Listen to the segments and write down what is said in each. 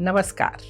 Namaskar.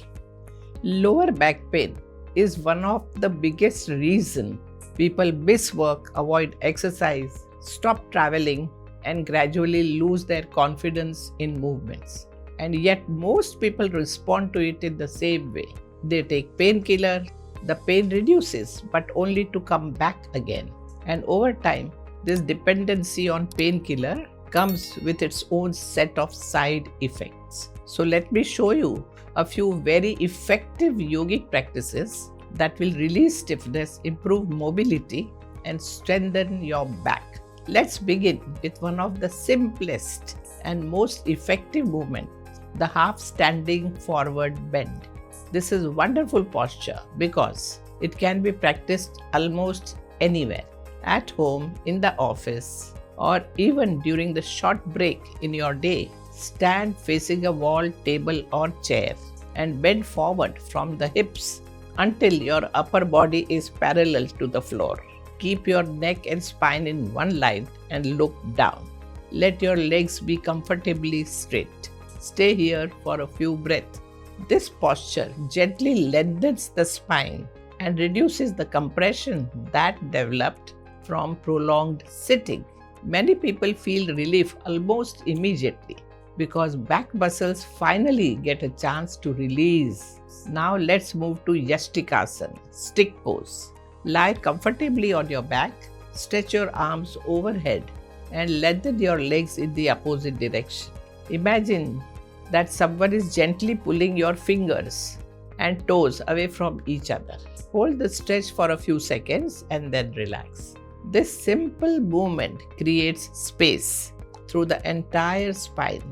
Lower back pain is one of the biggest reasons people miss work, avoid exercise, stop traveling, and gradually lose their confidence in movements. And yet most people respond to it in the same way. They take painkiller, the pain reduces, but only to come back again. And over time, this dependency on painkiller comes with its own set of side effects. So let me show you a few very effective yogic practices that will release stiffness, improve mobility, and strengthen your back. Let's begin with one of the simplest and most effective movement, the half standing forward bend. This is wonderful posture because it can be practiced almost anywhere, at home, in the office, or even during the short break in your day. Stand facing a wall, table, or chair and bend forward from the hips until your upper body is parallel to the floor. Keep your neck and spine in one line and look down. Let your legs be comfortably straight. Stay here for a few breaths. This posture gently lengthens the spine and reduces the compression that developed from prolonged sitting. Many people feel relief almost immediately because back muscles finally get a chance to release. Now let's move to Yashtikasana, stick pose. Lie comfortably on your back, stretch your arms overhead and lengthen your legs in the opposite direction. Imagine that someone is gently pulling your fingers and toes away from each other. Hold the stretch for a few seconds and then relax. This simple movement creates space through the entire spine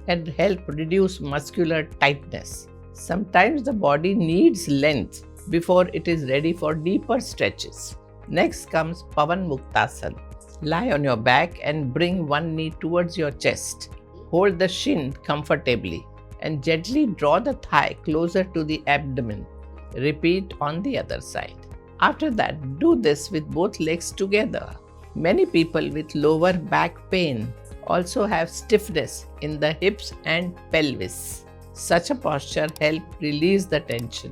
and help reduce muscular tightness. Sometimes the body needs length before it is ready for deeper stretches. Next comes Pavanmuktasana. Lie on your back and bring one knee towards your chest. Hold the shin comfortably and gently draw the thigh closer to the abdomen. Repeat on the other side. After that, do this with both legs together. Many people with lower back pain also have stiffness in the hips and pelvis. Such a posture helps release the tension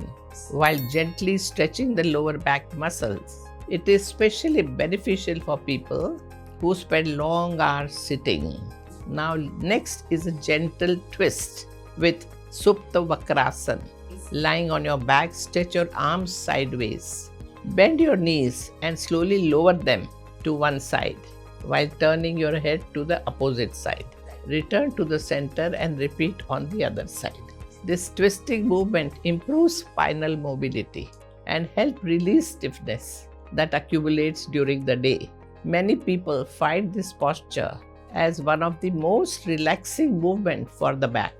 while gently stretching the lower back muscles. It is especially beneficial for people who spend long hours sitting. Now next is a gentle twist with Supta Vakrasana. Lying on your back, stretch your arms sideways. Bend your knees and slowly lower them to one side while turning your head to the opposite side. Return to the center and repeat on the other side. This twisting movement improves spinal mobility and help release stiffness that accumulates during the day. Many people find this posture as one of the most relaxing movements for the back.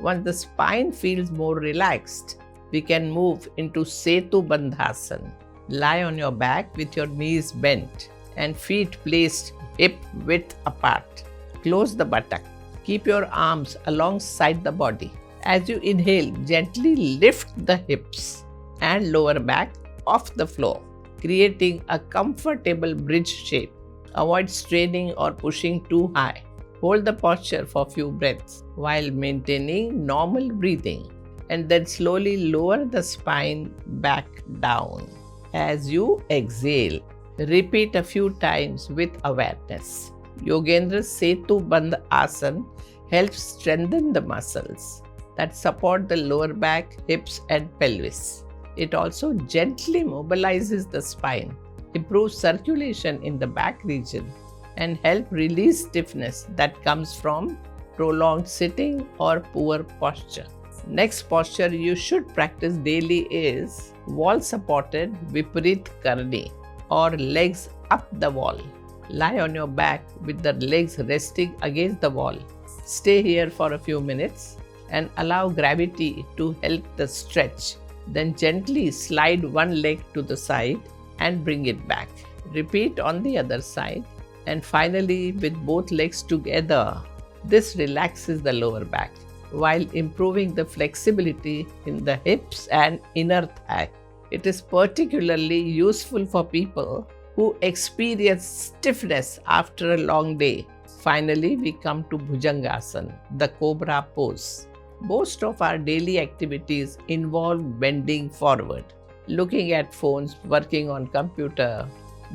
Once the spine feels more relaxed, we can move into Setubandhasana. Lie on your back with your knees bent and feet placed hip width apart. Close the buttock. Keep your arms alongside the body. As you inhale, gently lift the hips and lower back off the floor, creating a comfortable bridge shape. Avoid straining or pushing too high. Hold the posture for a few breaths while maintaining normal breathing, and then slowly lower the spine back down. As you exhale, repeat a few times with awareness. Yogendra's Setubandhasana helps strengthen the muscles that support the lower back, hips, and pelvis. It also gently mobilizes the spine, improves circulation in the back region, and help release stiffness that comes from prolonged sitting or poor posture. Next posture you should practice daily is wall-supported Vipritkarni or legs up the wall. Lie on your back with the legs resting against the wall. Stay here for a few minutes and allow gravity to help the stretch. Then gently slide one leg to the side and bring it back. Repeat on the other side, and finally with both legs together. This relaxes the lower back while improving the flexibility in the hips and inner thigh. It is particularly useful for people who experience stiffness after a long day. Finally, we come to Bhujangasana, the cobra pose. Most of our daily activities involve bending forward, looking at phones, working on computer,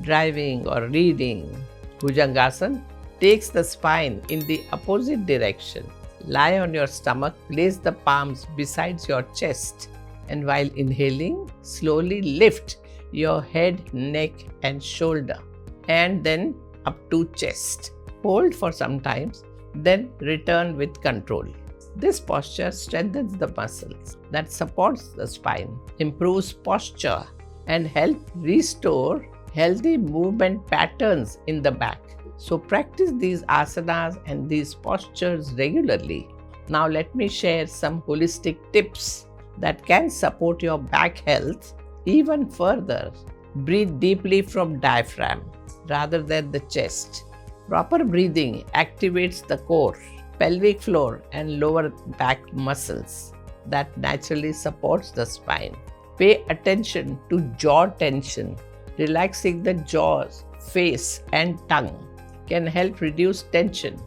driving or reading. Bhujangasana takes the spine in the opposite direction. Lie on your stomach, place the palms beside your chest, and while inhaling, slowly lift your head, neck and shoulder, and then up to chest. Hold for some time, then return with control. This posture strengthens the muscles that supports the spine, improves posture, and help restore healthy movement patterns in the back. So practice these asanas and these postures regularly. Now let me share some holistic tips that can support your back health even further. Breathe deeply from diaphragm rather than the chest. Proper breathing activates the core, pelvic floor and lower back muscles that naturally supports the spine. Pay attention to jaw tension. Relaxing the jaws, face and tongue can help reduce tension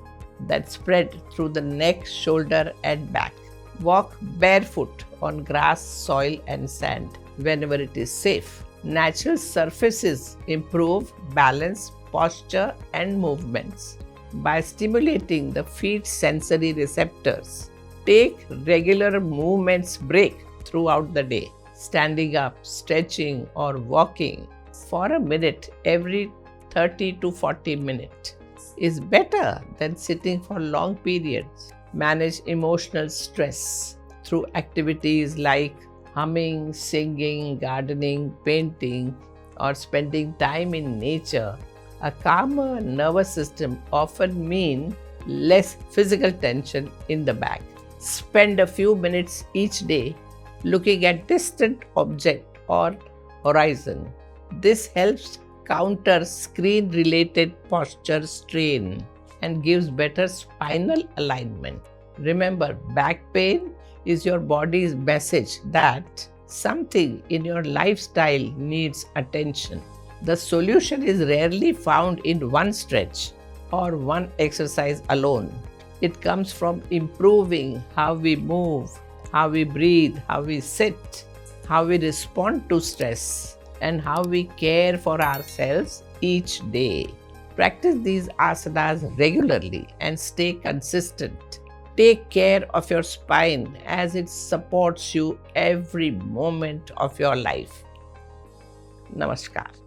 that spread through the neck, shoulder and back. Walk barefoot on grass, soil and sand whenever it is safe. Natural surfaces improve balance, posture and movements by stimulating the feet sensory receptors. Take regular movements break throughout the day. Standing up, stretching or walking for a minute every 30 to 40 minutes is better than sitting for long periods. Manage emotional stress through activities like humming, singing, gardening, painting, or spending time in nature. A calmer nervous system often means less physical tension in the back. Spend a few minutes each day looking at distant object or horizon. This helps counter screen-related posture strain and gives better spinal alignment. Remember, back pain is your body's message that something in your lifestyle needs attention. The solution is rarely found in one stretch or one exercise alone. It comes from improving how we move, how we breathe, how we sit, how we respond to stress, and how we care for ourselves each day. Practice these asanas regularly and stay consistent. Take care of your spine as it supports you every moment of your life. Namaskar.